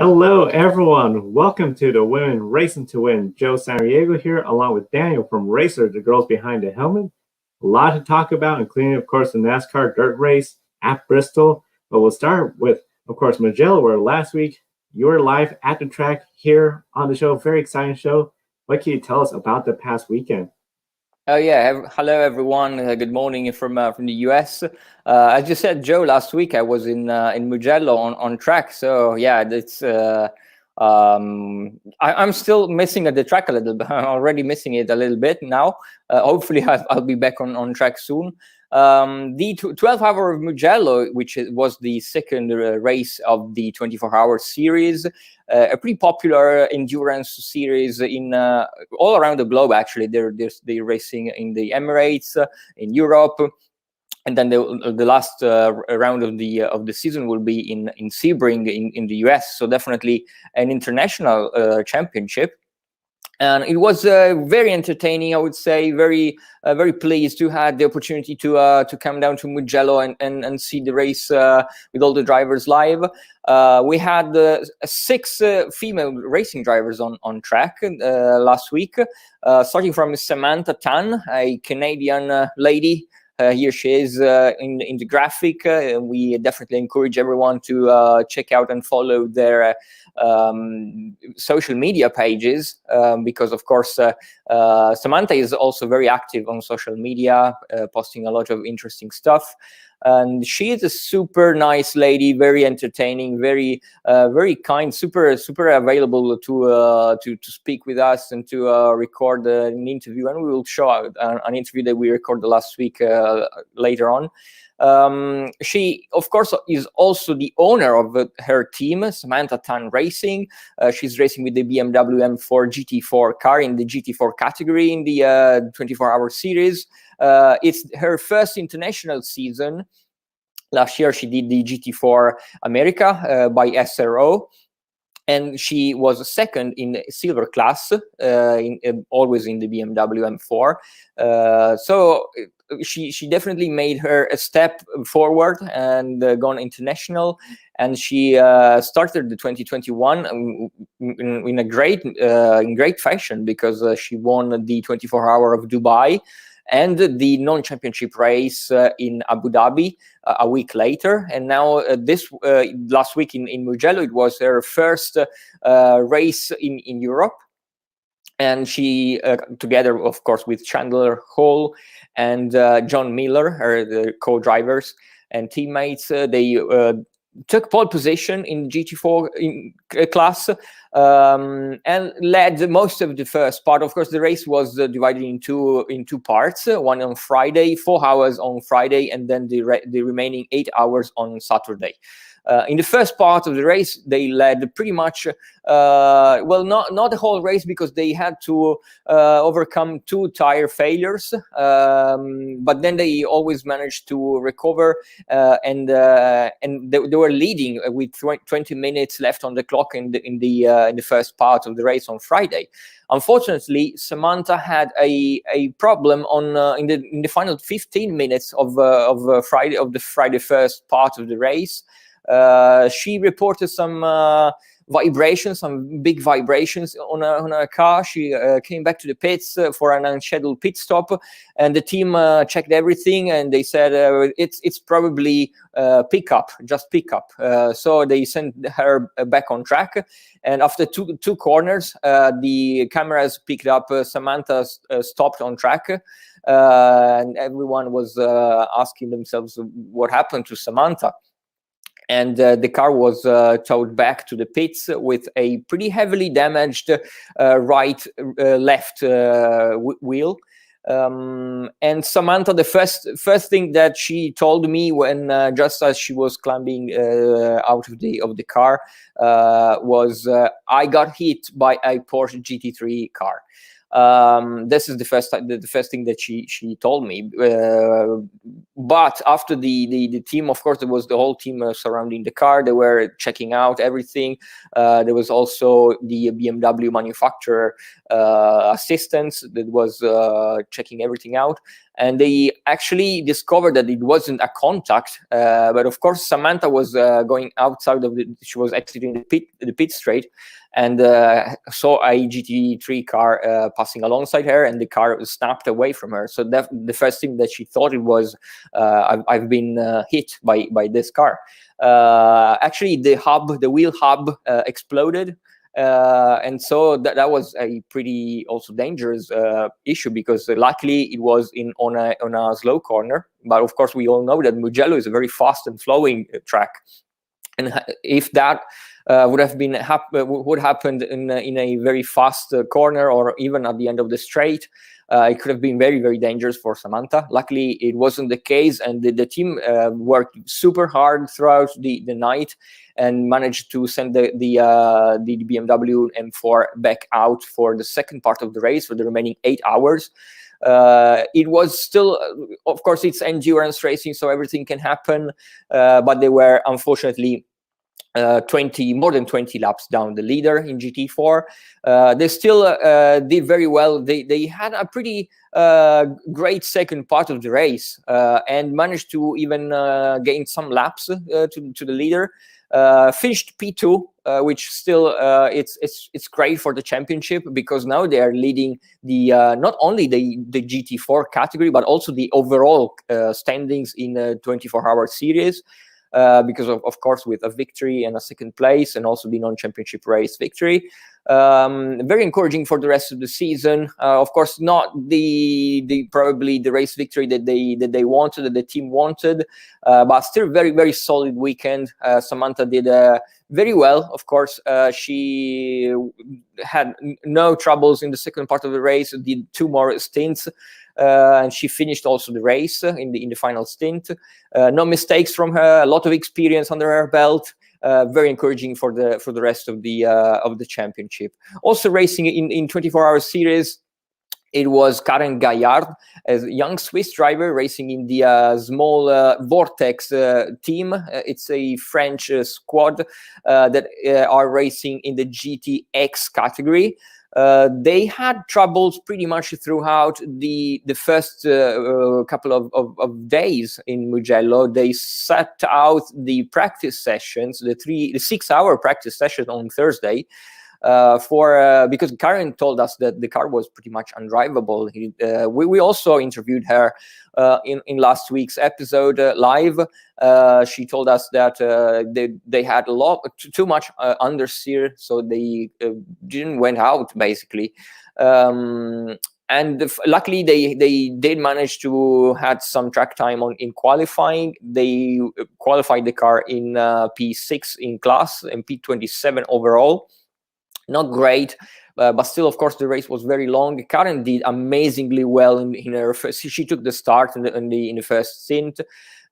Hello, everyone. Welcome to the Women Racing to Win. Joe Sanriego here, along with Daniel from Racer, the girls behind the helmet. A lot to talk about, including, of course, the NASCAR dirt race at Bristol. But we'll start with, of course, Mugello, where last week you were live at the track here on the show. Very exciting show. What can you tell us about the past weekend? Oh yeah, hello everyone. Good morning from the US. As you said, Joe, last week I was in Mugello on track. So yeah, it's I'm still missing the track a little bit. I'm already missing it a little bit now. Hopefully I'll be back on track soon. The 12 hour of Mugello, which was the second race of the 24-hour series, a pretty popular endurance series in all around the globe. Actually, they're racing in the Emirates, in Europe, and then the last round of the season will be in Sebring in the US. So definitely an international championship. And it was very entertaining, I would say. Very pleased to have the opportunity to come down to Mugello and see the race with all the drivers live. We had 6 female racing drivers on track last week, starting from Samantha Tan, a Canadian lady. Here she is in the graphic. We definitely encourage everyone to check out and follow their social media pages, because of course Samantha is also very active on social media, posting a lot of interesting stuff. And she is a super nice lady, very entertaining, very kind, super available to speak with us and to record an interview. And we will show an interview that we recorded last week later on. She, of course, is also the owner of her team, Samantha Tan Racing. She's racing with the BMW M4 GT4 car in the GT4 category in the 24-hour series. It's her first international season. Last year, she did the GT4 America by SRO. And she was second in silver class, always in the BMW M4. So she definitely made her a step forward and gone international. And she started the 2021 in great fashion, because she won the 24-hour of Dubai and the non-championship race in Abu Dhabi a week later. And now this last week in Mugello, it was her first race in Europe. And she, together, of course, with Chandler Hall and John Miller, the co-drivers and teammates, they took pole position in GT4 class, and led most of the first part. Of course, the race was divided in two parts: one on Friday, 4 hours on Friday, and then the remaining 8 hours on Saturday. In the first part of the race, they led pretty much, not the whole race, because they had to overcome 2 tire failures, but then they always managed to recover, and they were leading with 20 minutes left on the clock in the first part of the race on Friday. Unfortunately, Samantha had a problem in the final 15 minutes of the Friday first part of the race. She reported some vibrations, some big vibrations on her car. She came back to the pits for an unscheduled pit stop, and the team checked everything, and they said it's probably pickup. So they sent her back on track, and after two corners, the cameras picked up Samantha stopped on track. And everyone was asking themselves what happened to Samantha. And the car was towed back to the pits with a pretty heavily damaged left wheel. And Samantha, the first thing that she told me when just as she was climbing out of the car was, I got hit by a Porsche GT3 car. This is the first thing that she told me. But after the team, of course, there was the whole team surrounding the car. They were checking out everything. There was also the BMW manufacturer assistants that was checking everything out. And they actually discovered that it wasn't a contact, but of course Samantha was going outside of she was exiting the pit straight, and saw a GT3 car passing alongside her, and the car snapped away from her. So the first thing that she thought it was, I've been hit by this car. Actually, the wheel hub exploded. And so that was a pretty also dangerous issue, because luckily it was on a slow corner. But of course, we all know that Mugello is a very fast and flowing track, and if that would happened in a very fast corner, or even at the end of the straight, it could have been very, very dangerous for Samantha. Luckily, it wasn't the case, and the team worked super hard throughout the night and managed to send the BMW M4 back out for the second part of the race for the remaining 8 hours. It was still, of course, it's endurance racing, so everything can happen, but they were unfortunately more than 20 laps down the leader in GT4. They still did very well. They had a pretty great second part of the race, and managed to even gain some laps to the leader. Finished P2, which still it's great for the championship, because now they are leading the not only the GT4 category, but also the overall standings in the 24-hour series. Because of course, with a victory and a second place, and also the non-championship race victory, very encouraging for the rest of the season. Of course, not probably the race victory that they wanted, that the team wanted, but still very, very solid weekend. Samantha did very well. Of course, she had no troubles in the second part of the race. Did 2 more stints. And she finished also the race in the final stint. No mistakes from her. A lot of experience under her belt. Very encouraging for the rest of the championship. Also racing in 24-hour series, it was Karen Gaillard, a young Swiss driver racing in the small Vortex team. It's a French squad that are racing in the GTX category. They had troubles pretty much throughout the first couple of days in Mugello. They set out the practice sessions, the 6-hour practice session on Thursday, because Karen told us that the car was pretty much undrivable. We also interviewed her in last week's episode live. She told us that they had too much understeer, so they didn't went out basically. And luckily, they did manage to had some track time in qualifying. They qualified the car in P6 in class and P27 overall. Not great, but still, of course, the race was very long. Karen did amazingly well in her first. She took the start in the first stint,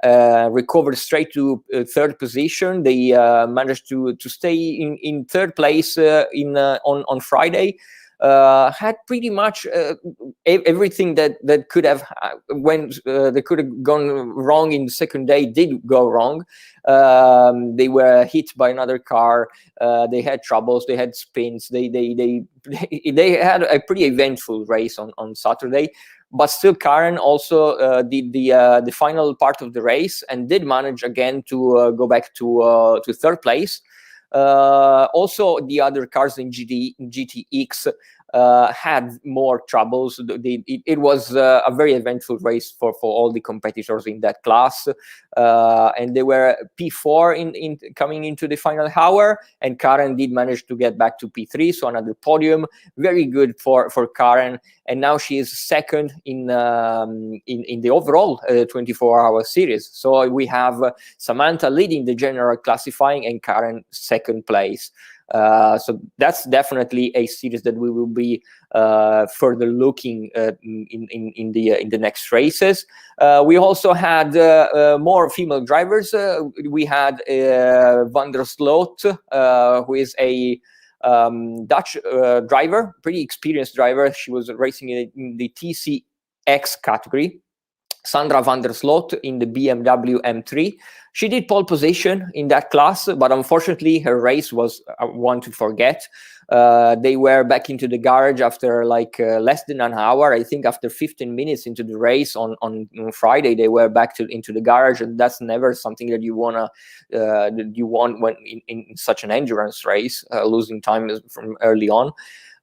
recovered straight to third position. They managed to stay in third place on Friday. Had pretty much everything that could have that could have gone wrong in the second day did go wrong. They were hit by another car. They had troubles. They had spins. They had a pretty eventful race on Saturday. But still, Karen also did the final part of the race and did manage again to go back to third place. Also, the other cars in GTX had more troubles. It was a very eventful race for all the competitors in that class, and they were P4 in coming into the final hour, and Karen did manage to get back to P3, so another podium. Very good for Karen, and now she is second in the overall 24-hour series. So we have Samantha leading the general classifying and Karen second place. So that's definitely a series that we will be further looking in the next races. We also had more female drivers. We had Van der Sloot, who is a Dutch driver, pretty experienced driver. She was racing in the TCX category. Sandra van der Sloot in the BMW M3. She did pole position in that class, but unfortunately her race was one to forget. They were back into the garage after less than an hour. I think after 15 minutes into the race on Friday, they were back into the garage, and that's never something that you want when in such an endurance race, losing time from early on.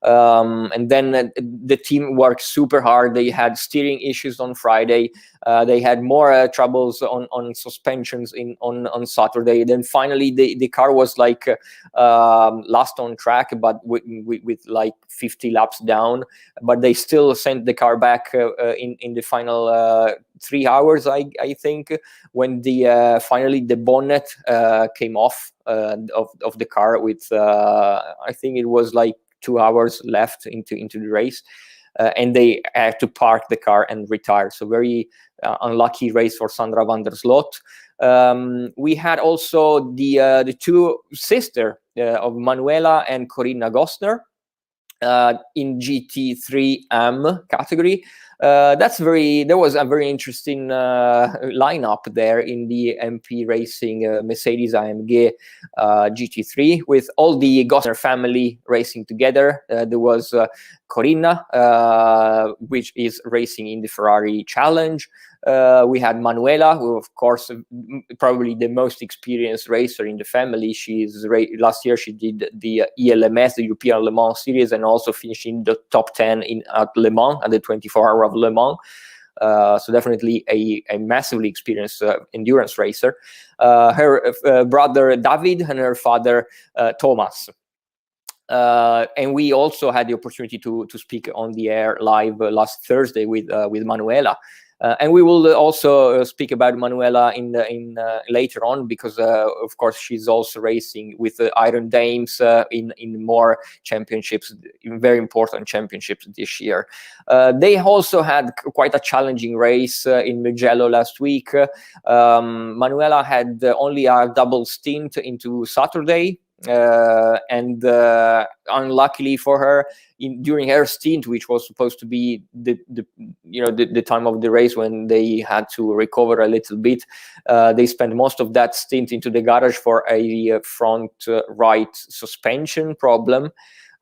And then the team worked super hard. They had steering issues on Friday. They had more troubles on suspensions on Saturday. Then finally the car was last on track, but with like 50 laps down. But they still sent the car back in the final 3 hours, I think, when finally the bonnet came off of the car with I think it was like 2 hours left into the race, and they had to park the car and retire. So very unlucky race for Sandra van der Sloot. We had also the two sisters of Manuela and Corinna Gostner in GT3M category. There was a very interesting lineup there in the MP Racing Mercedes AMG GT3 with all the Gostner family racing together. There was Corinna, which is racing in the Ferrari Challenge. We had Manuela, who of course probably the most experienced racer in the family. Last year she did the ELMS, the European Le Mans Series, and also finished in the top 10 at Le Mans, at the 24 Hour of Le Mans. So definitely a massively experienced endurance racer. Her brother David and her father Thomas. And we also had the opportunity to speak on the air live last Thursday with Manuela. And we will also speak about Manuela in later on, because of course she's also racing with the Iron Dames in more championships, very important championships this year. They also had quite a challenging race in Mugello last week. Manuela had only a double stint into Saturday. And unluckily for her, during her stint, which was supposed to be the time of the race when they had to recover a little bit, they spent most of that stint into the garage for a front right suspension problem.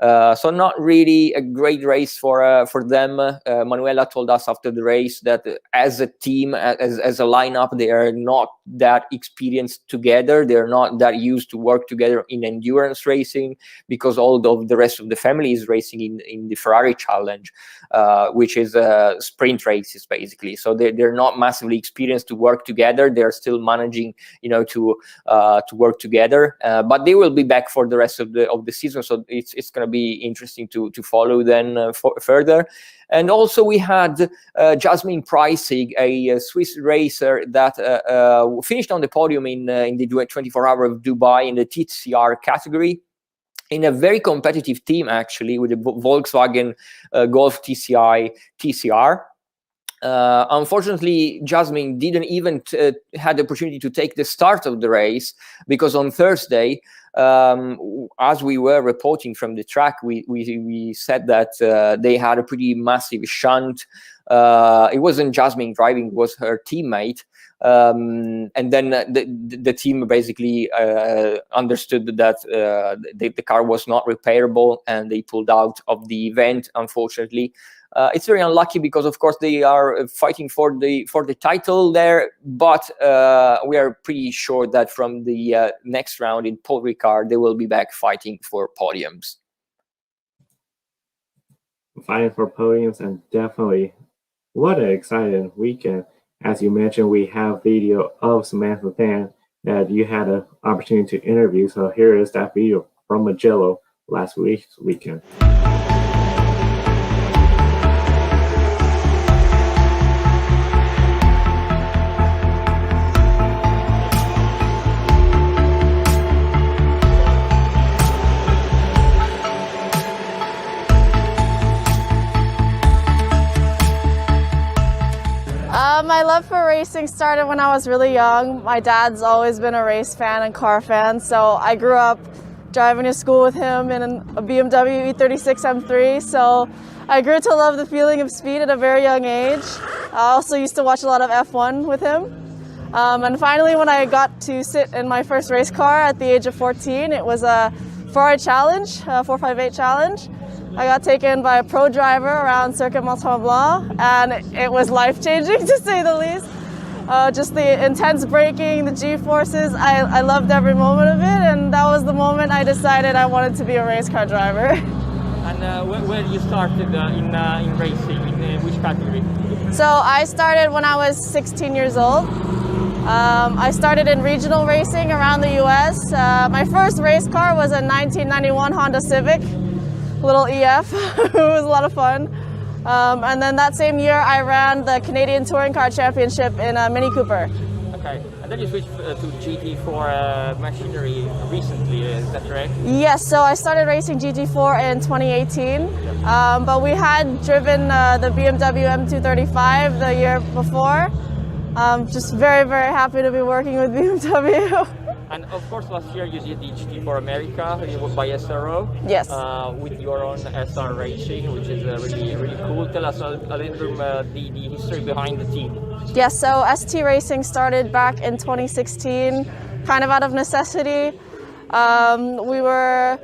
So not really a great race for them. Manuela told us after the race that as a team, as a lineup, they are not that experienced together. They're not that used to work together in endurance racing, because all of the rest of the family is racing in the Ferrari Challenge, which is sprint races basically. So they're not massively experienced to work together. They're still managing, to work together. But they will be back for the rest of the season. So it's going to be interesting to follow then further. And also we had Jasmine Preissig, a Swiss racer that finished on the podium in the 24 Hour of Dubai in the TCR category, in a very competitive team actually, with the Volkswagen Golf TCR. Unfortunately, Jasmine didn't even had the opportunity to take the start of the race, because on Thursday, as we were reporting from the track, we said that they had a pretty massive shunt. It wasn't Jasmine driving, it was her teammate. And then the team basically understood that the car was not repairable, and they pulled out of the event, unfortunately. It's very unlucky, because of course they are fighting for the title there, but we are pretty sure that from the next round in Paul Ricard, they will be back fighting for podiums. Fighting for podiums, and definitely what an exciting weekend. As you mentioned, we have video of Samantha Tan that you had an opportunity to interview. So here is that video from Mugello last weekend. My love for racing started when I was really young. My dad's always been a race fan and car fan, so I grew up driving to school with him in a BMW E36 M3. So I grew to love the feeling of speed at a very young age. I also used to watch a lot of F1 with him. And finally, when I got to sit in my first race car at the age of 14, it was a Ferrari Challenge, 458 Challenge. I got taken by a pro driver around Circuit Mont Tremblant, and it was life-changing to say the least. Just the intense braking, the G-forces, I loved every moment of it, and that was the moment I decided I wanted to be a race car driver. And where you started in racing, in which category? So I started when I was 16 years old. I started in regional racing around the US. My first race car was a 1991 Honda Civic, little EF. It was a lot of fun. And then that same year I ran the Canadian Touring Car Championship in a Mini Cooper. Okay, and then you switched to GT4 machinery recently, is that correct? Yes, so I started racing GT4 in 2018, but we had driven the BMW M235 the year before. Just very, very happy to be working with BMW. And of course, last year you did the GT4 America by SRO. Yes. With your own SR Racing, which is really, really cool. Tell us a little bit the history behind the team. Yes, so ST Racing started back in 2016, kind of out of necessity. We were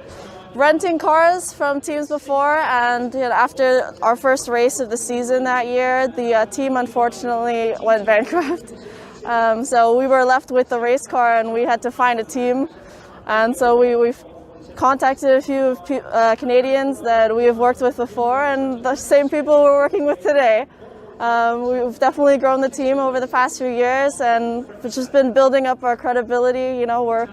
renting cars from teams before, and after our first race of the season that year, the team unfortunately went bankrupt. So we were left with the race car and we had to find a team. And so we've contacted a few Canadians that we have worked with before, and the same people we're working with today. We've definitely grown the team over the past few years, and it's just been building up our credibility. You know, we're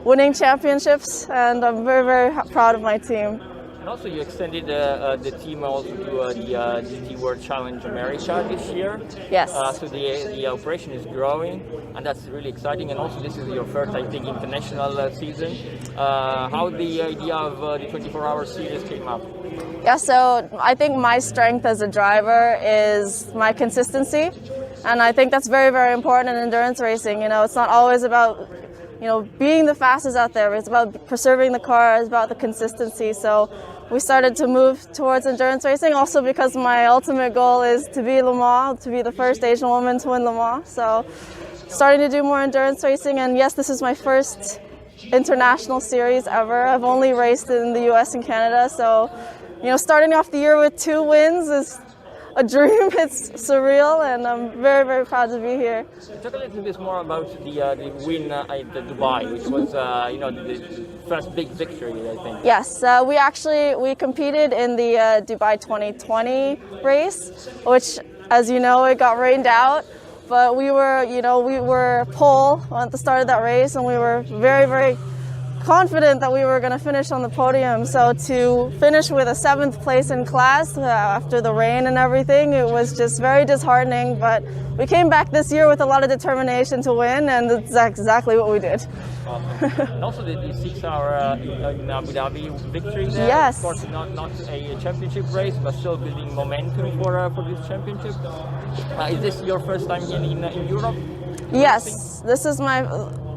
winning championships, and I'm very, very proud of my team. And also you extended the team also to the GT World Challenge America this year. Yes. So the operation is growing, and that's really exciting. And also this is your first, I think, international season. How the idea of the 24-hour series came up? Yeah, so I think my strength as a driver is my consistency. And I think that's very, very important in endurance racing. You know, it's not always about, you know, being the fastest out there. It's about preserving the car. It's about the consistency. So we started to move towards endurance racing, also because my ultimate goal is to be Le Mans, to be the first Asian woman to win Le Mans. So starting to do more endurance racing, and yes, this is my first international series ever. I've only raced in the US and Canada, so you know, starting off the year with 2 wins is a dream. It's surreal, and I'm very, very proud to be here. Talk a little bit more about the win at Dubai, which was you know, the first big victory, I think. Yes, we competed in the Dubai 2020 race, which, as you know, it got rained out. But we were pole at the start of that race, and we were very, very confident that we were going to finish on the podium. So to finish with a 7th place in class after the rain and everything, it was just very disheartening. But we came back this year with a lot of determination to win, and that's exactly what we did. Awesome. And also the 6-hour in Abu Dhabi victory there. Yes. Of course, not a championship race, but still building momentum for this championship. Is this your first time in Europe? Yes, this is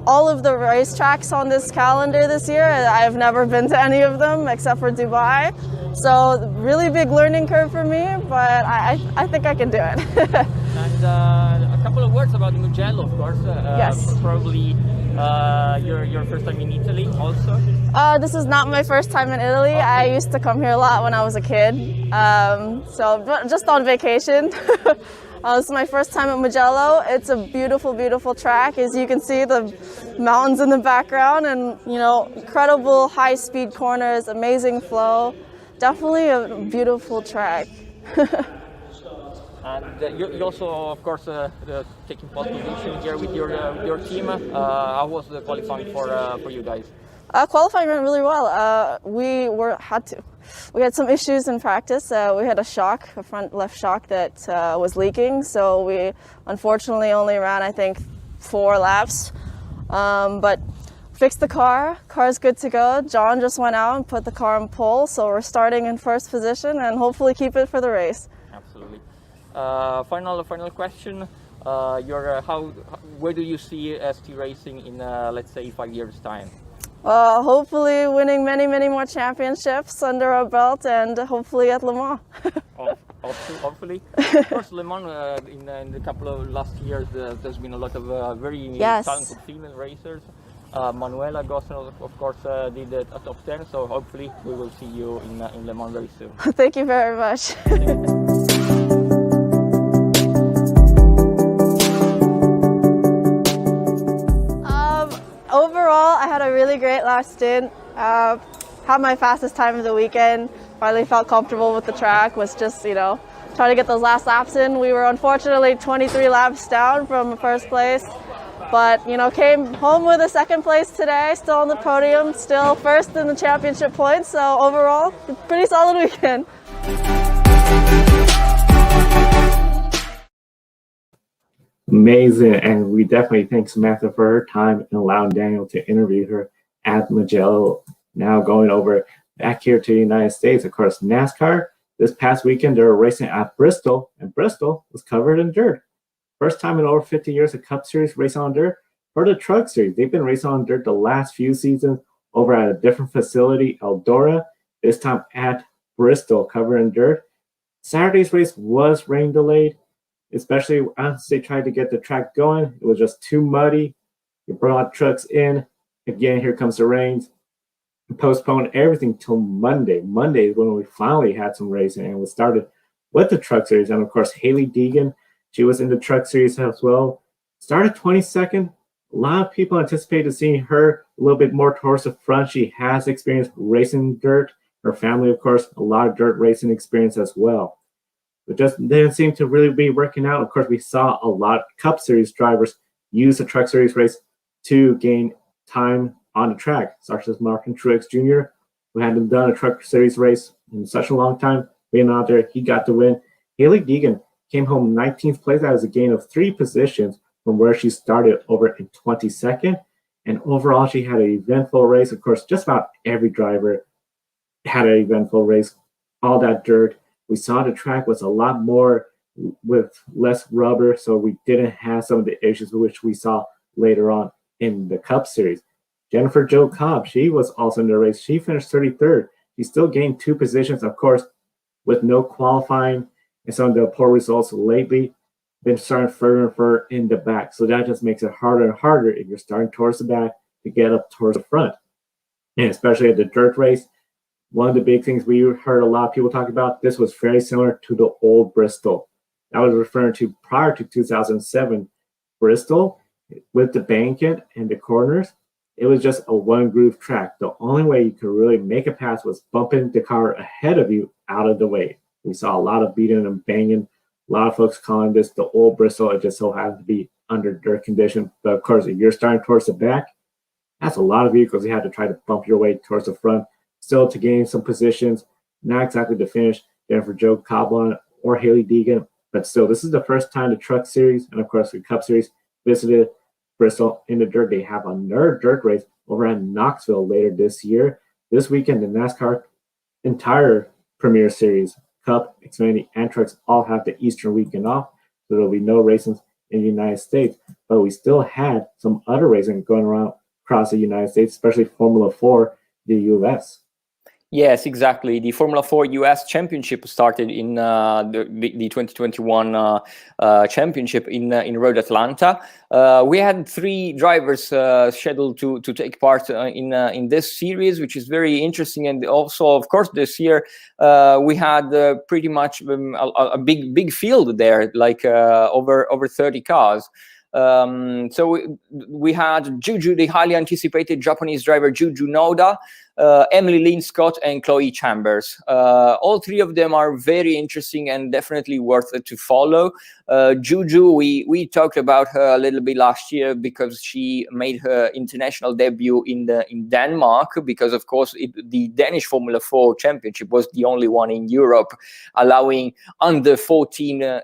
all of the racetracks on this calendar this year. I've never been to any of them except for Dubai. So really big learning curve for me, but I think I can do it. And a couple of words about Mugello, of course. Yes. Probably your first time in Italy also? This is not my first time in Italy. Okay. I used to come here a lot when I was a kid. So just on vacation. This is my first time at Mugello. It's a beautiful, beautiful track. As you can see, the mountains in the background, and you know, incredible high-speed corners, amazing flow. Definitely a beautiful track. And you also, of course, taking pole position here with your team. How was the qualifying for you guys? Qualifying went really well. We had some issues in practice. We had a front left shock that was leaking, so we unfortunately only ran, I think, 4 laps. But fixed the car. Car's good to go. John just went out and put the car on pole, so we're starting in first position and hopefully keep it for the race. Absolutely. Final question. Where do you see ST Racing in, let's say, 5 years' time? Hopefully winning many more championships under our belt, and hopefully at Le Mans. Hopefully. Of course, Le Mans in the couple of last years, there's been a lot of very Yes. talented female racers. Manuela Gosson, of course, did a top 10, so hopefully we will see you in Le Mans very soon. Thank you very much. Overall, I had a really great last stint. Had my fastest time of the weekend. Finally felt comfortable with the track. Was just, trying to get those last laps in. We were unfortunately 23 laps down from first place, but came home with a second place today. Still on the podium, still first in the championship points. So overall, pretty solid weekend. Amazing, and we definitely thank Samantha for her time and allowing Daniel to interview her at Mugello. Now going over back here to the United States, of course, NASCAR. This past weekend, they were racing at Bristol, and Bristol was covered in dirt. First time in over 50 years, a Cup Series racing on dirt. For the Truck Series, they've been racing on dirt the last few seasons over at a different facility, Eldora, this time at Bristol, covered in dirt. Saturday's race was rain delayed, especially once they tried to get the track going. It was just too muddy. You brought trucks in. Again, here comes the rains. Postponed everything till Monday. Monday is when we finally had some racing, and we started with the Truck Series. And of course, Hailie Deegan, she was in the Truck Series as well. Started 22nd. A lot of people anticipated seeing her a little bit more towards the front. She has experience racing dirt. Her family, of course, a lot of dirt racing experience as well. It just didn't seem to really be working out. Of course, we saw a lot of Cup Series drivers use the Truck Series race to gain time on the track, such as Martin Truex Jr., who hadn't done a Truck Series race in such a long time. Being out there, he got the win. Hailie Deegan came home 19th place. That was a gain of 3 positions from where she started over in 22nd. And overall, she had an eventful race. Of course, just about every driver had an eventful race. All that dirt. We saw the track was a lot more with less rubber, so we didn't have some of the issues which we saw later on in the Cup Series. Jennifer Jo Cobb, she was also in the race. She finished 33rd. She still gained 2 positions, of course, with no qualifying and some of the poor results lately. Been starting further and further in the back, so that just makes it harder and harder if you're starting towards the back to get up towards the front. And especially at the dirt race, one of the big things we heard a lot of people talk about, this was very similar to the old Bristol. I was referring to prior to 2007 Bristol with the banking and the corners. It was just a one-groove track. The only way you could really make a pass was bumping the car ahead of you out of the way. We saw a lot of beating and banging. A lot of folks calling this the old Bristol. It just so happened to be under dirt condition. But of course, if you're starting towards the back, that's a lot of vehicles you had to try to bump your way towards the front. Still to gain some positions, not exactly to finish Jennifer Jo Cobb on or Hailie Deegan, but still, this is the first time the Truck Series and of course the Cup Series visited Bristol in the dirt. They have another dirt race over at Knoxville later this year. This weekend, the NASCAR entire Premier Series, Cup, Xfinity, and Trucks all have the Eastern weekend off, so there'll be no racing in the United States. But we still had some other racing going around across the United States, especially Formula 4, the US. Yes, exactly. The Formula 4 US Championship started in the 2021 championship in Road Atlanta. We had 3 drivers scheduled to take part in this series, which is very interesting. And also, of course, this year we had pretty much a big field there, like over 30 cars. So we had Juju, the highly anticipated Japanese driver Juju Noda, Emily Lynn Scott, and Chloe Chambers. All 3 of them are very interesting and definitely worth it to follow. Juju, we talked about her a little bit last year because she made her international debut in Denmark, because of course the Danish Formula 4 Championship was the only one in Europe allowing under 14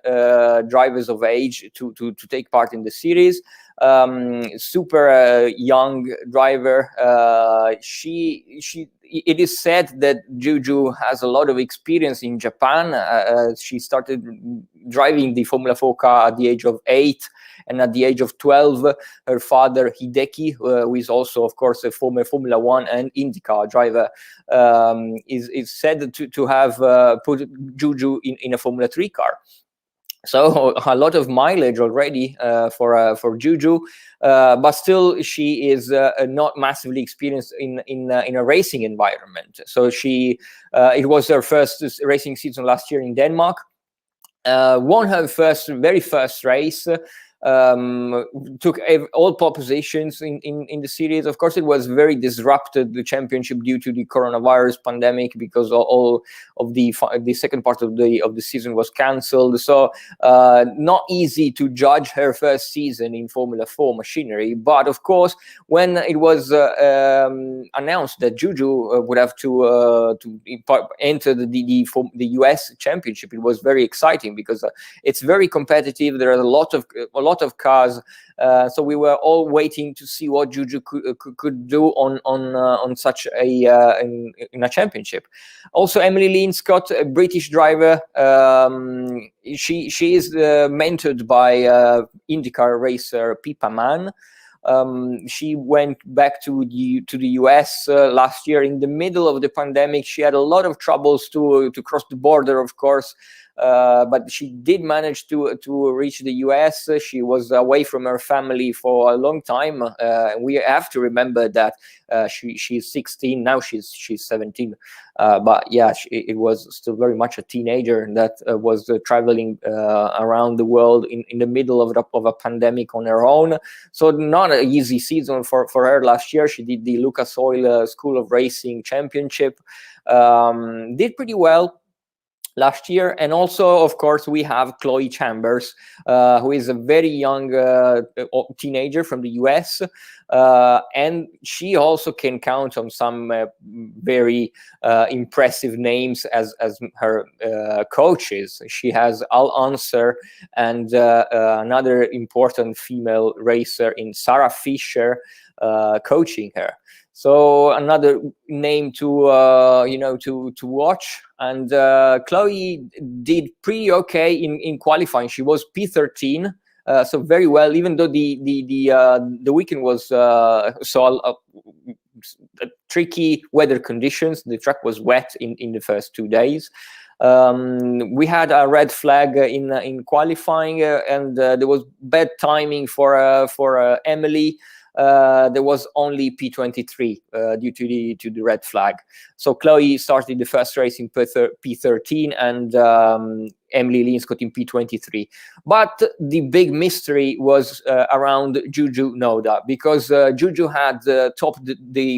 drivers of age to take part in the series. super young driver. It is said that Juju has a lot of experience in Japan. She started driving the Formula 4 car at the age of 8, and at the age of 12, her father Hideki, who is also, of course, a former Formula 1 and IndyCar driver, is said to have put Juju in a Formula 3 car. So a lot of mileage already for Juju, but still she is not massively experienced in a racing environment. So it was her first racing season last year in Denmark. Won her very first race. Took all pole positions in the series. Of course, it was very disrupted, the championship, due to the coronavirus pandemic, because all of the second part of the season was cancelled. So not easy to judge her first season in Formula 4 machinery. But of course, when it was announced that Juju would have to enter the US championship, it was very exciting, because it's very competitive. There are a lot of cars, so we were all waiting to see what Juju could do on such in a championship. Also, Emily Linscott, a British driver, she is mentored by IndyCar racer Pippa Mann. She went back to the US last year in the middle of the pandemic. She had a lot of troubles to cross the border, of course. But she did manage to reach the US. She was away from her family for a long time. We have to remember that she's 16 now. She's 17. But yeah, it was still very much a teenager that was traveling around the world in the middle of a pandemic on her own. So not an easy season for her last year. She did the Lucas Oil School of Racing Championship. Did pretty well last year. And also, of course, we have Chloe Chambers, who is a very young teenager from the US, and she also can count on some very impressive names as her coaches. She has Al Unser and another important female racer in Sarah Fisher coaching her. So another name to watch. And Chloe did pretty okay in qualifying. She was P13, so very well. Even though the weekend was tricky weather conditions, the track was wet in the first 2 days. We had a red flag in qualifying, and there was bad timing for Emily. There was only P23 due to the red flag. So Chloe started the first race in P13, and Emily Linscott in P23. But the big mystery was around Juju Noda, because Juju had topped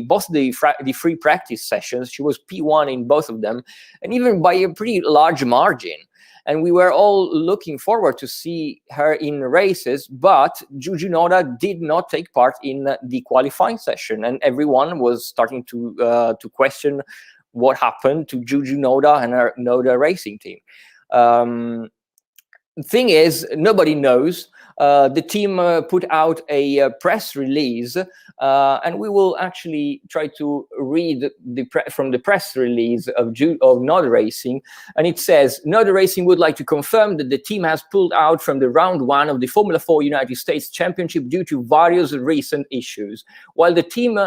both the free practice sessions. She was P1 in both of them, and even by a pretty large margin. And we were all looking forward to see her in races, but Juju Noda did not take part in the qualifying session, and everyone was starting to question what happened to Juju Noda and her Noda racing team. Thing is, nobody knows. The team put out a press release, and we will actually try to read from the press release of Noda Racing. And it says, Noda Racing would like to confirm that the team has pulled out from the round 1 of the Formula 4 United States Championship due to various recent issues. While the team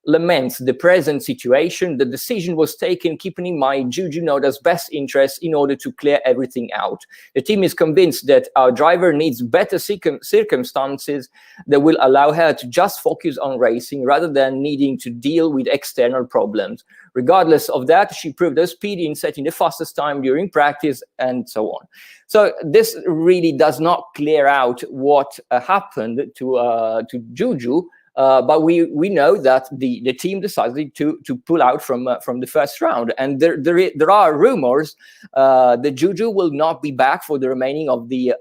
laments the present situation, the decision was taken keeping in mind Juju Noda's best interests in order to clear everything out. The team is convinced that our driver needs better circumstances that will allow her to just focus on racing rather than needing to deal with external problems. Regardless of that, she proved her speed in setting the fastest time during practice and so on. So this really does not clear out what happened to Juju. But we know that the team decided to pull out from the first round, and there are rumors that Juju will not be back for the remaining of the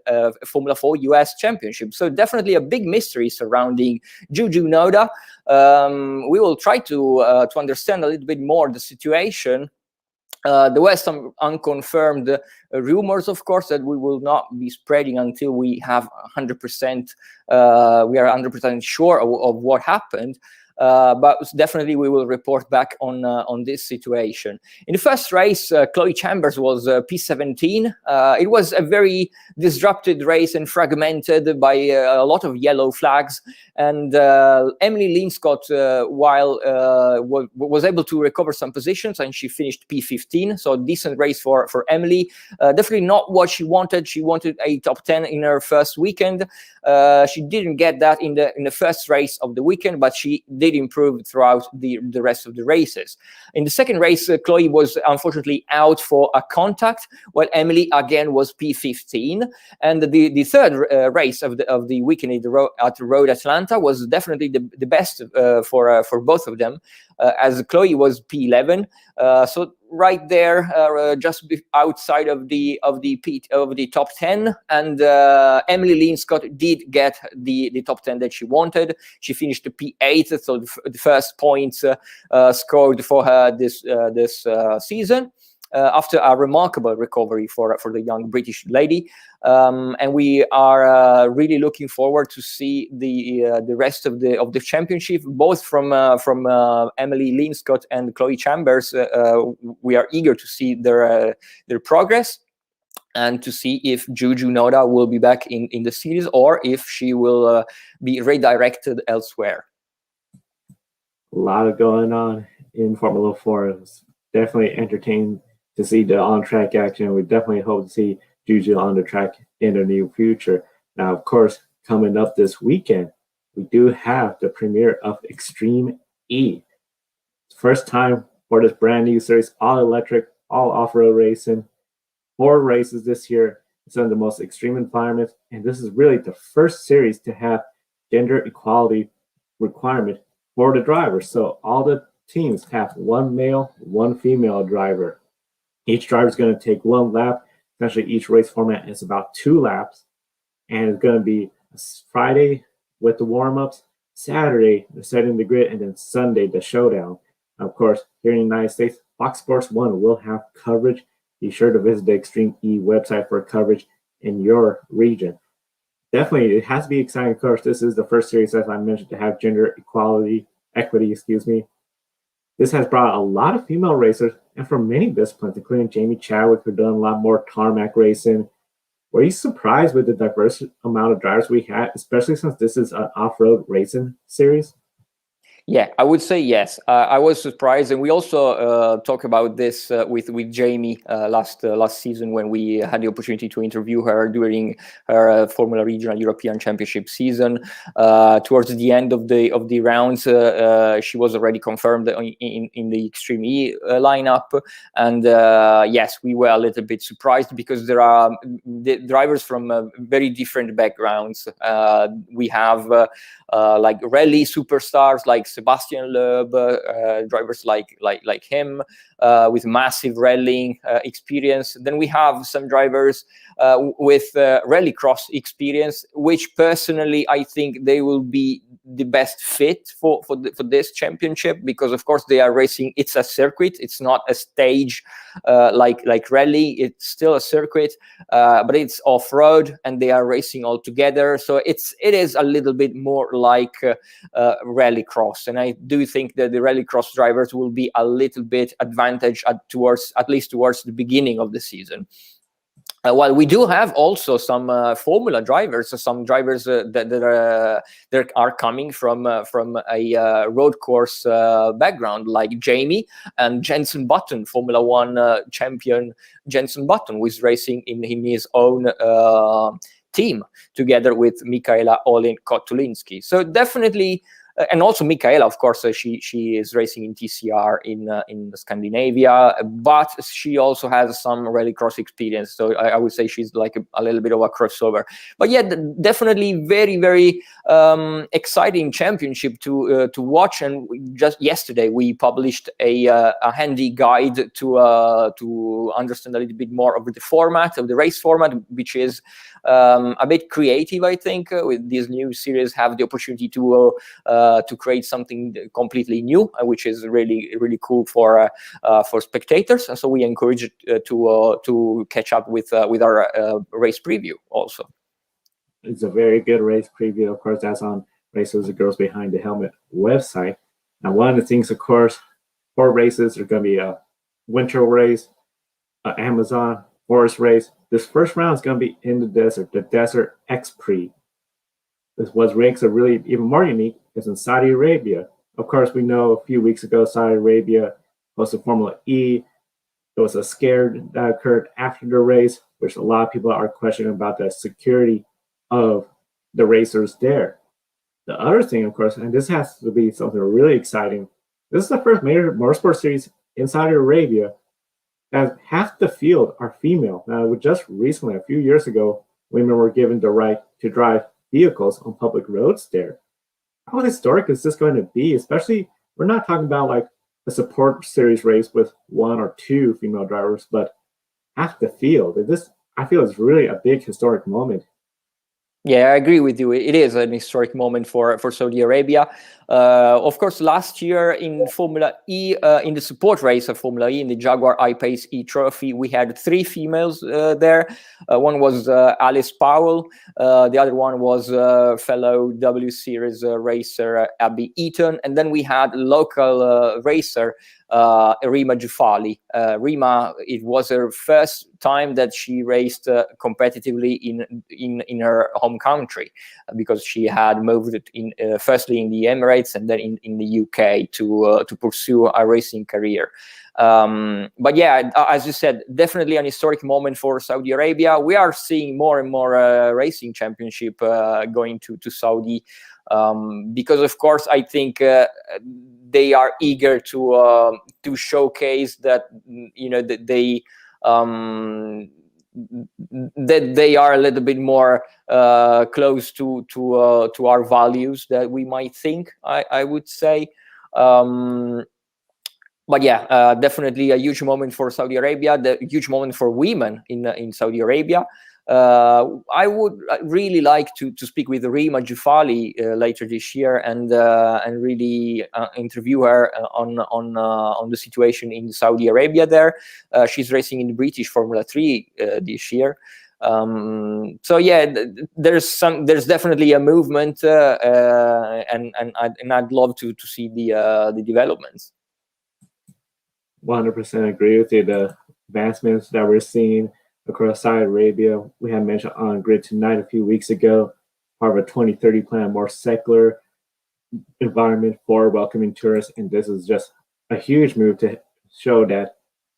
Formula 4 US Championship. So definitely a big mystery surrounding Juju Noda. We will try to understand a little bit more the situation. There were some unconfirmed rumors, of course, that we will not be spreading until we have 100%. We are 100% sure of what happened. But definitely we will report back on this situation. In the first race, Chloe Chambers was P17. It was a very disrupted race and fragmented by a lot of yellow flags. And Emily Linscott, while was able to recover some positions, and she finished P15. So a decent race for Emily. Definitely not what she wanted. She wanted a top 10 in her first weekend. She didn't get that in the first race of the weekend, but she did improve throughout the rest of the races. In the second race, Chloe was unfortunately out for a contact, while Emily again was P15. And the third race of the weekend at Road Atlanta was definitely the best for both of them, as Chloe was P11. So right there, just outside of the top 10, and Emily Linscott did get the top 10 that she wanted. She finished the P8, so the first points scored for her this season. After a remarkable recovery for the young British lady, and we are really looking forward to see the rest of the championship, both from Emily Linscott and Chloe Chambers. We are eager to see their progress, and to see if Juju Noda will be back in the series, or if she will be redirected elsewhere. A lot of going on in Formula 4. It was definitely entertaining to see the on-track action. We definitely hope to see Juju on the track in the near future. Now, of course, coming up this weekend, we do have the premiere of Extreme E. First time for this brand new series, all electric, all off-road racing. 4 races this year. It's in the most extreme environment, and this is really the first series to have gender equality requirement for the drivers. So all the teams have 1 male, 1 female driver. Each driver is going to take 1 lap. Essentially, each race format is about 2 laps. And it's going to be Friday with the warm-ups, Saturday, the setting the grid, and then Sunday, the showdown. Of course, here in the United States, Fox Sports 1 will have coverage. Be sure to visit the Extreme E website for coverage in your region. Definitely, it has to be exciting. Of course, this is the first series, as I mentioned, to have gender equity. This has brought a lot of female racers, and from many disciplines, including Jamie Chadwick, who've done a lot more tarmac racing. Were you surprised with the diverse amount of drivers we had, especially since this is an off-road racing series? Yeah, I would say yes. I was surprised, and we also talked about this with Jamie last season when we had the opportunity to interview her during her Formula Regional European Championship season. Towards the end of the rounds, she was already confirmed in the Extreme E lineup, and yes, we were a little bit surprised because there are the drivers from very different backgrounds. We have like rally superstars like Sebastian Loeb, drivers like him with massive rallying experience. Then we have some drivers with rallycross experience, which personally I think they will be the best fit for this championship, because of course they are racing. It's a circuit. It's not a stage like rally. It's still a circuit, but it's off-road, and they are racing all together. So it is a little bit more like rallycross, and I do think that the rallycross drivers will be a little bit advantaged at least towards the beginning of the season. While we do have also some Formula drivers, some drivers that are coming from a road course background, like Jamie and Jenson Button, Formula One champion Jenson Button, who is racing in his own team together with Michaela Olin-Kotulinski. So definitely. And also Michaela, of course, she is racing in TCR in Scandinavia, but she also has some rallycross experience. So I would say she's like a little bit of a crossover. But yeah, definitely very, very exciting championship to watch. And just yesterday we published a handy guide to understand a little bit more of the format of the race format, which is a bit creative, I think. With this new series, have the opportunity to to create something completely new, which is really cool for spectators. And so we encourage to catch up with our race preview also. It's a very good race preview. Of course, that's on Racers, the Girls Behind the Helmet website. Now, one of the things, of course, for races, there's going to be a winter race, an Amazon forest race. This first round is going to be in the desert, the Desert X-Prix. This was makes it really even more unique is in Saudi Arabia. Of course, we know a few weeks ago, Saudi Arabia hosted Formula E. There was a scare that occurred after the race, which a lot of people are questioning about the security of the racers there. The other thing, of course, and this has to be something really exciting, this is the first major motorsport series in Saudi Arabia that half the field are female. Now, just recently, a few years ago, women were given the right to drive vehicles on public roads there. How historic is this going to be? Especially, we're not talking about like a support series race with 1 or 2 female drivers, but half the field. This, I feel, is really a big historic moment. Yeah, I agree with you. It is an historic moment for Saudi Arabia. Of course, last year in Formula E, in the support race of Formula E, in the Jaguar I-Pace E Trophy, we had 3 females there. One was Alice Powell. The other one was fellow W Series racer Abby Eaton. And then we had local racer Rima Jufali. Rima, it was her first time that she raced competitively in her home country, because she had moved in firstly in the Emirates and then in the UK to pursue a racing career. But yeah, as you said, definitely an historic moment for Saudi Arabia. We are seeing more and more racing championship going to Saudi, because of course I think they are eager to showcase that, you know, that they are a little bit more close to our values that we might think, I would say. But yeah, definitely a huge moment for Saudi Arabia, the huge moment for women in Saudi Arabia. I would really like to speak with Rima Jufali later this year and really interview her on the situation in Saudi Arabia there. She's racing in the British Formula 3 this year. So yeah, there's definitely a movement, and I'd love to see the developments. 100% agree with you. The advancements that we're seeing across Saudi Arabia, we had mentioned on Grid Tonight a few weeks ago, part of a 2030 plan, more secular environment for welcoming tourists. And this is just a huge move to show that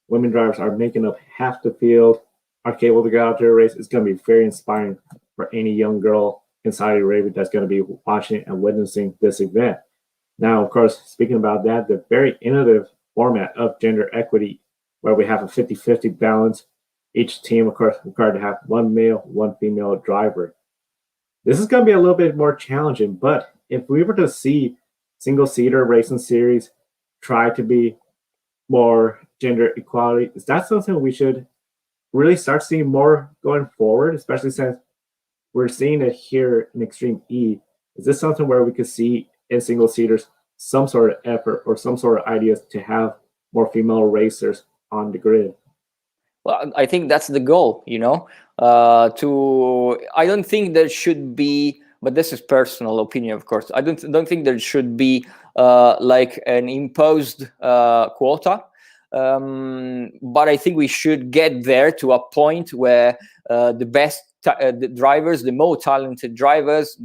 women drivers are making up half the field, are capable to go out there and race. It's going to be very inspiring for any young girl in Saudi Arabia that's going to be watching and witnessing this event. Now, of course, speaking about that, the very innovative format of gender equity, where we have a 50-50 balance. Each team, of course, required to have 1 male, 1 female driver. This is going to be a little bit more challenging, but if we were to see single-seater racing series try to be more gender equality, is that something we should really start seeing more going forward, especially since we're seeing it here in Extreme E? Is this something where we could see in single-seaters some sort of effort or some sort of ideas to have more female racers on the grid? Well, I think that's the goal, you know. I don't think there should be, but this is personal opinion, of course. I don't think there should be like an imposed quota, but I think we should get there to a point where the best the drivers, the more talented drivers,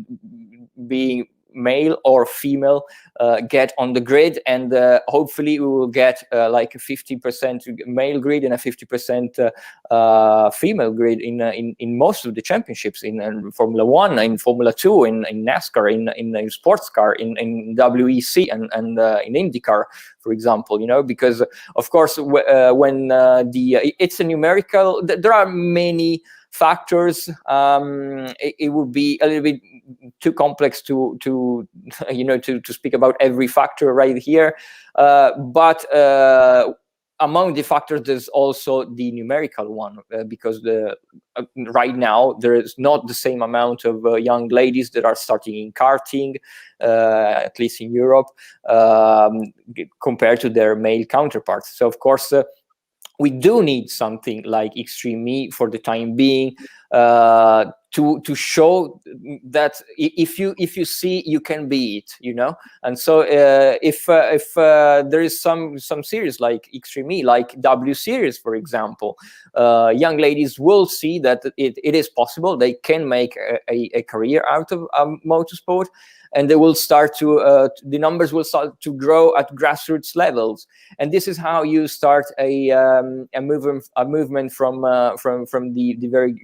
being male or female, get on the grid, and hopefully we will get like a 50% male grid and a 50% female grid in most of the championships, in Formula 1, in Formula 2, in NASCAR, in sports car, in WEC, and in IndyCar, for example, you know, because of course when it's a numerical, there are many factors. It would be a little bit too complex to you know to speak about every factor right here, but among the factors, there's also the numerical one, because right now there is not the same amount of young ladies that are starting in karting, at least in Europe, compared to their male counterparts. So of course, we do need something like Extreme E for the time being, to show that if you see, you can be it, you know. And so if there is some series like Extreme E, like W Series, for example, young ladies will see that it is possible. They can make a career out of motorsport, and they will start to the numbers will start to grow at grassroots levels. And this is how you start a movement from the very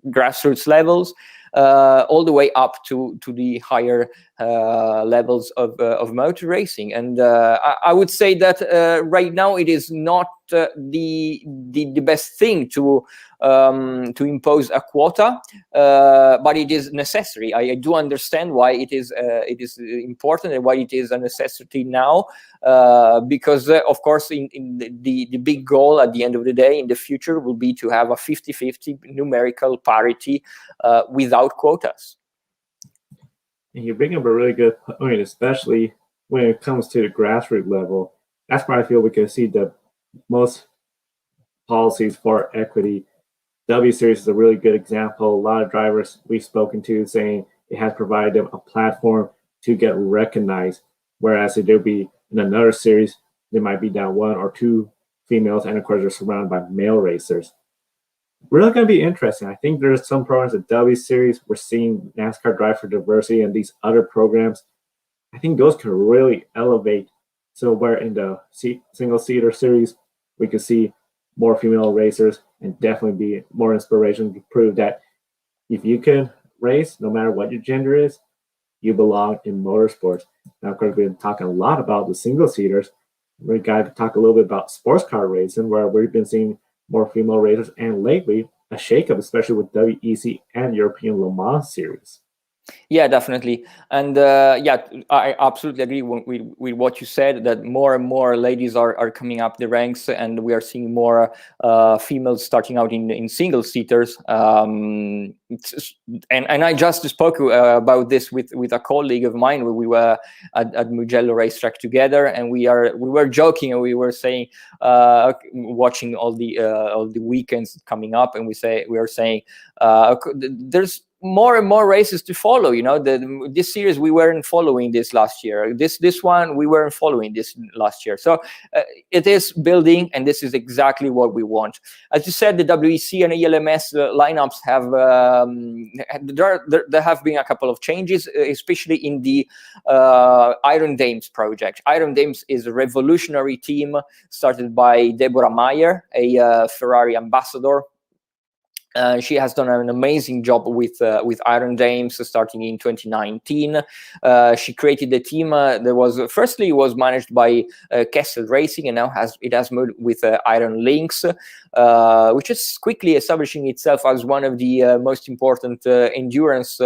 grassroots levels all the way up to the higher levels of motor racing. And I would say that right now it is not the best thing to impose a quota, but it is necessary. I do understand why it is important and why it is a necessity now, because of course in the big goal at the end of the day in the future will be to have a 50-50 numerical parity without quotas. And you bring up a really good point, especially when it comes to the grassroots level. That's where I feel we can see the most policies for equity. W Series is a really good example. A lot of drivers we've spoken to saying it has provided them a platform to get recognized, whereas if there'll be in another series, there might be down one or two females, and of course they're surrounded by male racers. Really going to be interesting. I think there's some programs at W Series. We're seeing NASCAR Drive for Diversity and these other programs. I think those could really elevate. So where in the single-seater series, we could see more female racers and definitely be more inspiration to prove that if you can race, no matter what your gender is, you belong in motorsports. Now, of course, we've been talking a lot about the single-seaters. We've got to talk a little bit about sports car racing, where we've been seeing more female racers, and lately a shakeup, especially with WEC and European Le Mans series. Yeah, definitely. And yeah, I absolutely agree with what you said, that more and more ladies are coming up the ranks, and we are seeing more females starting out in single seaters. And I just spoke about this with a colleague of mine when we were at Mugello racetrack together, and we were joking, and we were saying, watching all the weekends coming up, and we are saying there's more and more races to follow. You know, this series we weren't following this last year. This one we weren't following this last year. So it is building, and this is exactly what we want. As you said, the WEC and ELMS lineups have there have been a couple of changes, especially in the Iron Dames project. Iron Dames is a revolutionary team started by Deborah Meyer, a Ferrari ambassador. She has done an amazing job with Iron Dames starting in 2019. She created the team that was firstly was managed by Kessel Racing, and now it has moved with Iron Lynx, which is quickly establishing itself as one of the most important endurance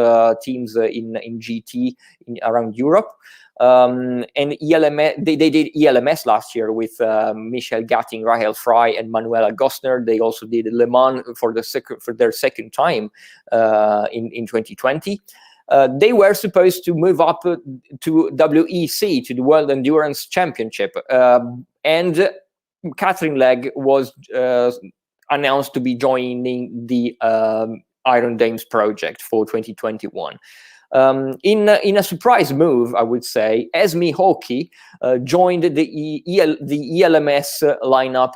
teams in GT around Europe. And ELMS, they did ELMS last year with Michelle Gatting, Rahel Fry, and Manuela Gosner. They also did Le Mans for their second time in 2020. They were supposed to move up to WEC, to the World Endurance Championship, and Catherine Legg was announced to be joining the Iron Dames project for 2021. In a surprise move, I would say, Esme Hawkey joined the ELMS lineup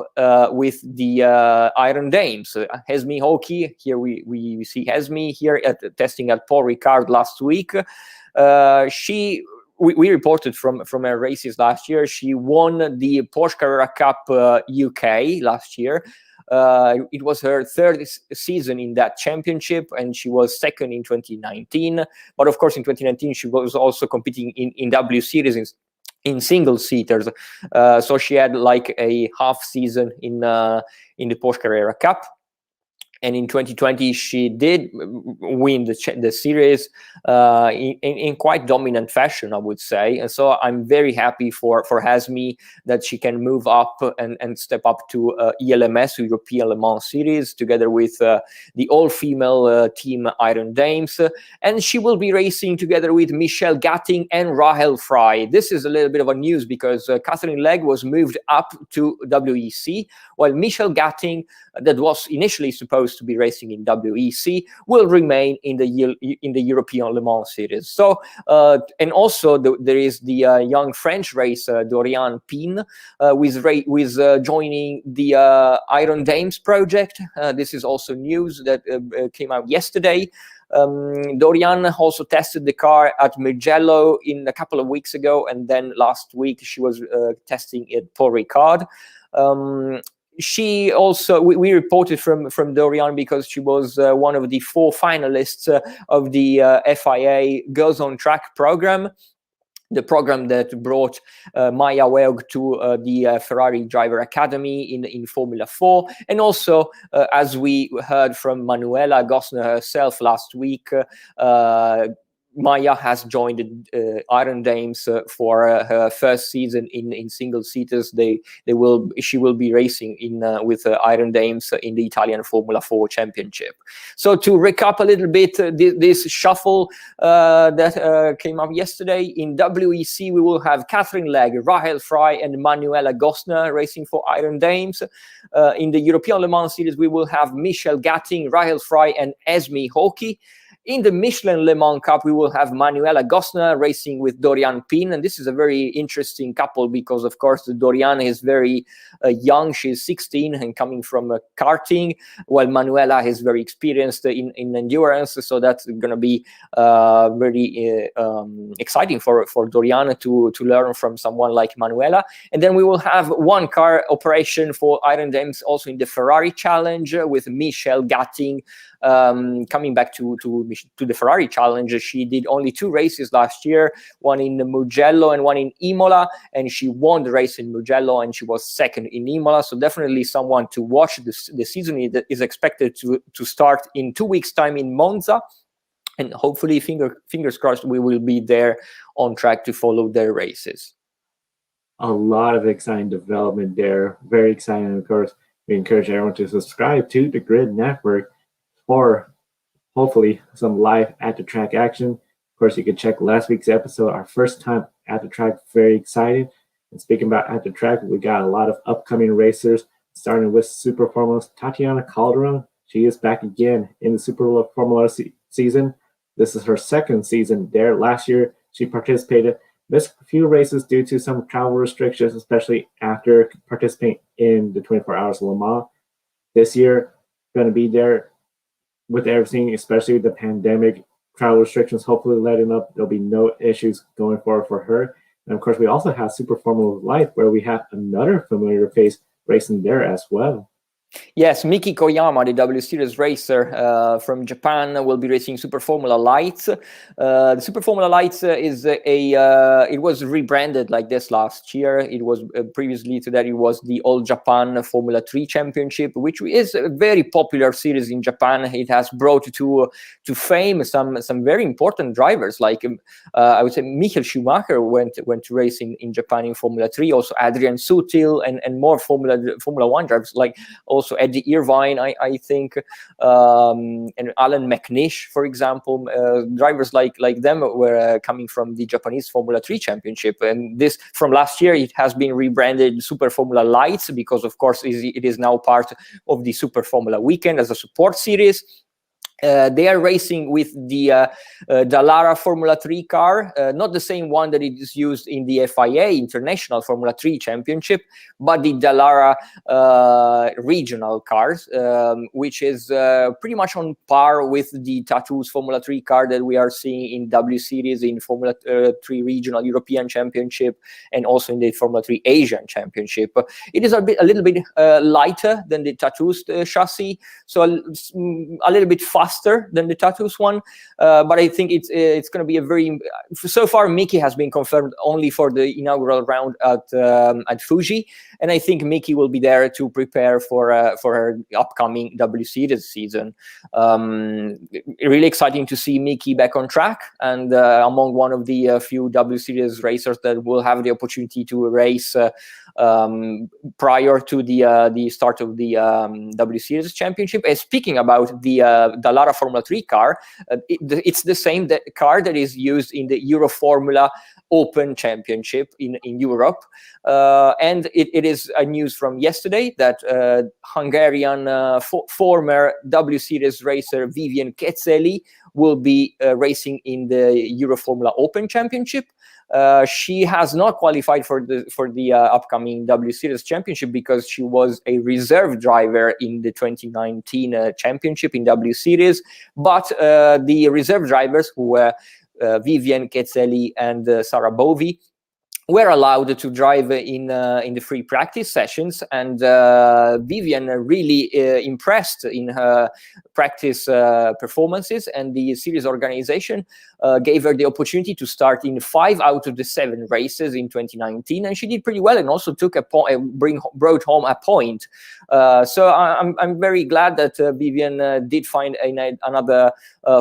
with the Iron Dames. Esme Hawkey, here we see Esme here testing at Paul Ricard last week. We reported from her races last year. She won the Porsche Carrera Cup UK last year. It was her third season in that championship, and she was second in 2019. But of course, in 2019, she was also competing in W Series in single seaters. So she had like a half season in the Porsche Carrera Cup. And in 2020, she did win the series in quite dominant fashion, I would say. And so I'm very happy for Hasmi that she can move up and step up to ELMS, European Le Mans Series, together with the all-female team Iron Dames. And she will be racing together with Michelle Gatting and Rahel Fry. This is a little bit of a news because Catherine Legge was moved up to WEC, while Michelle Gatting, that was initially supposed to be racing in WEC, will remain in the European Le Mans Series. So, and also there is the young French racer Dorian Pin, who is joining the Iron Dames project. This is also news that came out yesterday. Dorian also tested the car at Mugello a couple of weeks ago, and then last week she was testing at Paul Ricard. She also, we reported from Dorian because she was one of the 4 finalists of the FIA Girls on Track program, the program that brought Maya Weog to the Ferrari Driver Academy in Formula 4. And also, as we heard from Manuela Gosner herself last week, Maya has joined Iron Dames for her first season in single seaters. She will be racing with Iron Dames in the Italian Formula 4 Championship. So to recap a little bit, this shuffle that came up yesterday, in WEC we will have Catherine Legge, Rahel Fry, and Manuela Gosner racing for Iron Dames. In the European Le Mans Series we will have Michelle Gatting, Rahel Fry, and Esme Hockey. In the Michelin Le Mans Cup, we will have Manuela Gosner racing with Dorian Pin. And this is a very interesting couple because, of course, Dorian is very young. She's 16 and coming from karting, while Manuela is very experienced in endurance. So that's going to be very exciting for Dorian to learn from someone like Manuela. And then we will have one car operation for Iron Dames also in the Ferrari Challenge with Michelle Gatting. Coming back to the Ferrari Challenge, she did only 2 races last year, one in Mugello and one in Imola, and she won the race in Mugello and she was second in Imola. So definitely someone to watch. The season is expected to start in 2 weeks' time in Monza, and hopefully, fingers crossed, we will be there on track to follow their races. A lot of exciting development there. Very exciting, and of course, we encourage everyone to subscribe to the Grid Network for hopefully some live at the track action. Of course, you can check last week's episode, our first time at the track. Very excited. And speaking about at the track, we got a lot of upcoming racers, starting with Super Formula's Tatiana Calderon. She is back again in the Super Formula season. This is her second season there. Last year, she participated, missed a few races due to some travel restrictions, especially after participating in the 24 Hours of Le Mans. This year, going to be there with everything, especially with the pandemic, travel restrictions hopefully letting up. There'll be no issues going forward for her. And of course, we also have Super Formula Light, where we have another familiar face racing there as well. Yes, Miki Koyama, the W Series racer from Japan, will be racing Super Formula Lights. The Super Formula Lights is it was rebranded like this last year. It was previously to that, it was the All Japan Formula 3 Championship, which is a very popular series in Japan. It has brought to fame some very important drivers, like I would say Michael Schumacher went to racing in Japan in Formula 3. Also Adrian Sutil and more Formula 1 drivers, like also Eddie Irvine, I think, and Alan McNish, for example. Drivers like them were coming from the Japanese Formula 3 Championship. And this, from last year, it has been rebranded Super Formula Lights because, of course, it is now part of the Super Formula Weekend as a support series. They are racing with the Dallara Formula 3 car, not the same one that is used in the FIA International Formula 3 Championship, but the Dallara regional cars, which is pretty much on par with the Tattoos Formula 3 car that we are seeing in W Series, in Formula 3 Regional European Championship, and also in the Formula 3 Asian Championship. It is a little bit lighter than the Tattoos chassis, so a little bit faster faster than the Tattoos one, but I think it's going to be a very. So far, Miki has been confirmed only for the inaugural round at Fuji, and I think Miki will be there to prepare for her upcoming W Series season. Really exciting to see Miki back on track and among one of the few W Series racers that will have the opportunity to race prior to the start of the W Series Championship. And speaking about the Dallara Formula 3 car, it's the same car that is used in the Euro Formula Open Championship in Europe. And it is a news from yesterday that Hungarian former W Series racer Vivian Ketzeli will be racing in the Euro Formula Open Championship. She has not qualified for the upcoming W Series Championship because she was a reserve driver in the 2019 championship in W Series. But the reserve drivers, who were Vivian Ketzeli and Sarah Bovi, were allowed to drive in the free practice sessions, and Vivian really impressed in her practice performances, and the series organization gave her the opportunity to start in 5 out of the 7 races in 2019, and she did pretty well and also took brought home a point. So I'm very glad that Vivian did find another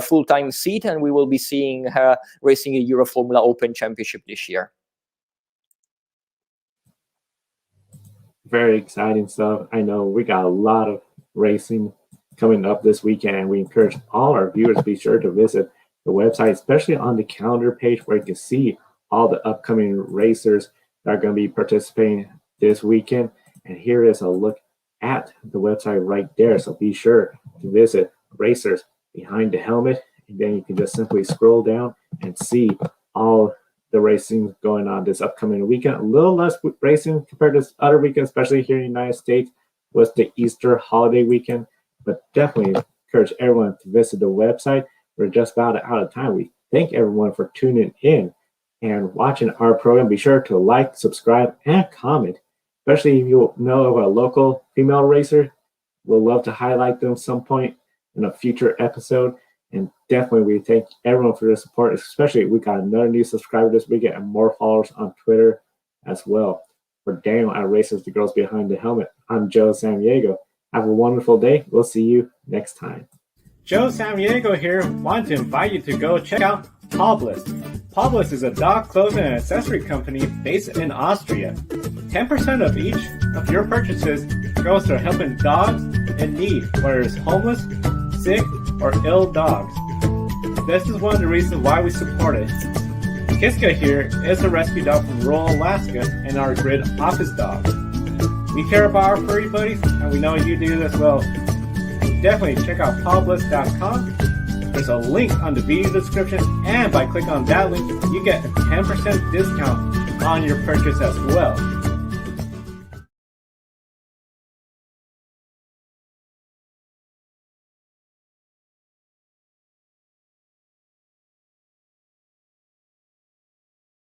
full-time seat, and we will be seeing her racing a Euro Formula Open Championship this year. Very exciting stuff. I know we got a lot of racing coming up this weekend, and we encourage all our viewers to be sure to visit the website, especially on the calendar page, where you can see all the upcoming racers that are going to be participating this weekend. And here is a look at the website right there. So be sure to visit Racers Behind the Helmet, and then you can just simply scroll down and see all the racing going on this upcoming weekend. A little less racing compared to other weekends, especially here in the United States, was the Easter holiday weekend. But definitely encourage everyone to visit the website. We're just about out of time. We thank everyone for tuning in and watching our program. Be sure to like, subscribe, and comment, especially if you know of a local female racer. We'll love to highlight them at some point in a future episode. And definitely we thank everyone for their support, especially we got another new subscriber this weekend and more followers on Twitter as well. For Daniel at Racers, the Girls Behind the Helmet, I'm Joe Samaniego. Have a wonderful day. We'll see you next time. Joe Samaniego here. Want to invite you to go check out Poblis. Poblis is a dog clothing and accessory company based in Austria. 10% of each of your purchases goes to helping dogs in need, whether it's homeless, sick, or ill dogs. This is one of the reasons why we support it. Kiska here is a rescue dog from rural Alaska and our grid office dog. We care about our furry buddies, and we know you do as well. Definitely check out pawbliss.com. There's a link on the video description, and by clicking on that link, you get a 10% discount on your purchase as well.